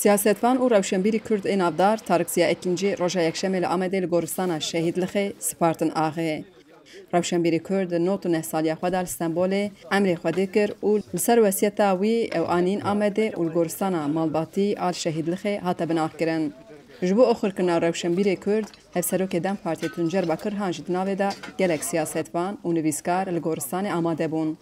Siyasetvan û rewşenbîrî Kurd ê navdar Tarîk Ekincî roja yekşemê li Amedê li goristana Şehîdlixê Spartin axê. Rewşenbîrî Kurd di not û neh saliya xwe da li Stenbolê emrê xwedî kir û li ser wesiyeta wî ew anîn Amedê û li goristana Malbatî a Şehîdlixê hate binavkirin. Ji bo oxirkirina rewşenbîrê Kurd, Hevserokê Dem Partiyê Tuncer Bakirhan ji di navê de gelek siyasetvan û nivîskar li goristanê amade bûn.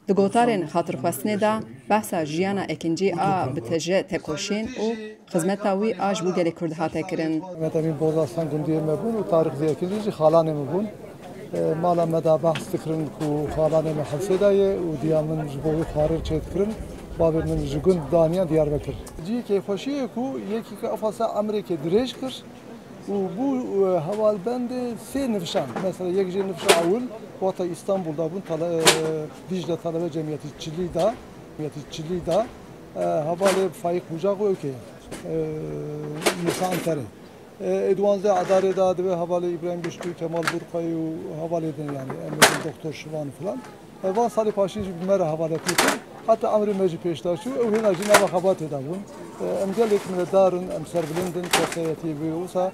Di gotarên xatirxwestinê de behsa jiyana Ekincî a bi teje tekoşîn û xizmeta wî a ji bo gelê Kurd hate kirin. Em Borzastan gundiyê me bûn û Tarîk Ekincî jî xalanê me bûn. Mala me da behs dikirin ku xalanê me Hewsêda ye û diya min ji bo wî xwarir çê dikirin. Bavê min ji gund daniya Diyarbekir. Cî kêfxweşiyê ku yekî ke efasa Emerêkê dirêj kir û bû hevalbendê sê nifşan. Mesela yek jê nifşa ewil wata İstanbul'da bûn Dicle Talebe Cemiyetî da hevalê Faik Bucaq û Ökê Musa Anterê. Êdwanzdê Adarê da divê hevalê İbrahim Güçlü, Kemal Burqayî û hevalê din yani Emredin Doktor Şivan filan. Van salê paşî jî bi me re hevalê kiritin. Hatta emrê me jî pêşda çû ew hêna jî nava xebatê da bûn. Em gelek minnetdarin, em serbilindin keseyetî wê wisa.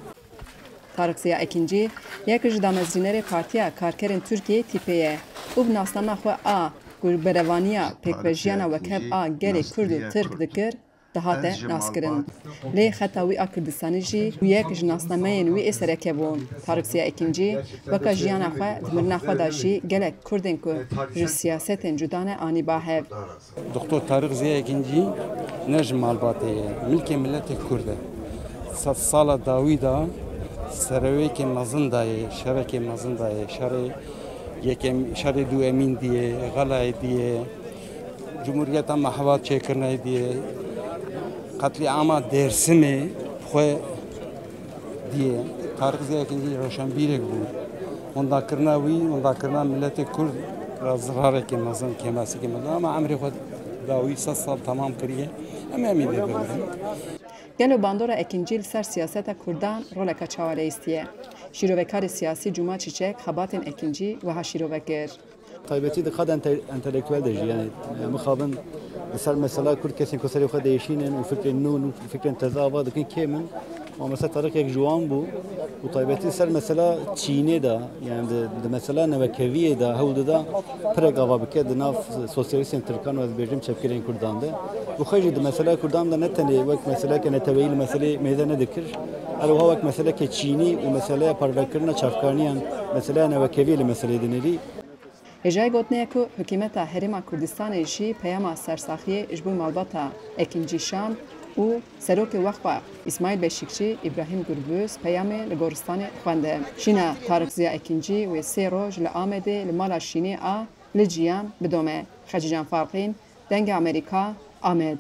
Tarîk Ekincî yek ji damezrînerê Partiya Karkerên Tirkiyeyê tîpê ye û bi nasnama xwe a ku berevaniya pêkvejiyana wekhev a gelê Kurd û Tirk dikir, dihate naskirin. Lê xeta wî a Kurdistanî jî yek ji nasnameyên wî ê sereke bûn. Tarîk Ekincî weka jiyana xwe di mirina xwe da jî gelek Kurdên ku ji siyasetên cuda ne anî bahev. Doktor Tarîk Ekincî ne ji Malbatê ye, milkê milletê Kurd e. Sala dawî da serewekê mezin daye, şerekê mezin daye, şerê du emîn diye, xelayê diye, Cumhuriyeta me hevat çêkirine diye, qetlîama Dêrsimê xwe diye. Tarîk Ekincî rewşenbîrek bû. Ondakirina wî, ondakirina milletê Kurd ra zirarekê mezin, kêmesekê mezin ama emrê xwe dawî 100 sal tamam kiriye. Em emî dibirin. Gelo bandora Ekincî li ser siyaseta Kurdan roleka çawareyîstî ye. Şîrovekarê siyasî Cuma Çiçek xebatên Ekincî wiha şîrove kir. Taybetî dikkat entelektüel de jî yani mixabin li ser mesela Kurd kesên ku serê xwe değişînin û fikrên nû û fikrên teze ava dikin kêmin. Ama mesela Tarîk yek ciwan bû û taybetî ser mesela Çînê de yani di mesela nevekeviyê de hewlê de pirek ava bike di nav sosyalîstên Tirkan û ez bêjim çepkirên Kurdan de. û xwe jî di mesela Kurdan de ne tenê wek meseleke neteweyî li meselê mêze nedikir. Eroha wek meseleke Çînî û meseleya parvekirina çavkaniyan meseleya nevekeviyê li meselê dinêrî. Hêjayê gotinê ku hikûmeta Herêma Kurdistanê jî peyama sersaxiyê ji bo malbata Ekincî şand û serokê wexwe İsmaîl Beşîkçî İbrahîm Gürbüz peyamê li goristanê xwende. Şîna Tarîk Ekincî wê sê roj li Amedê li mala şînê a li ciyan bidome. Xecican Farqîn, Dengê Amerîka, Amed.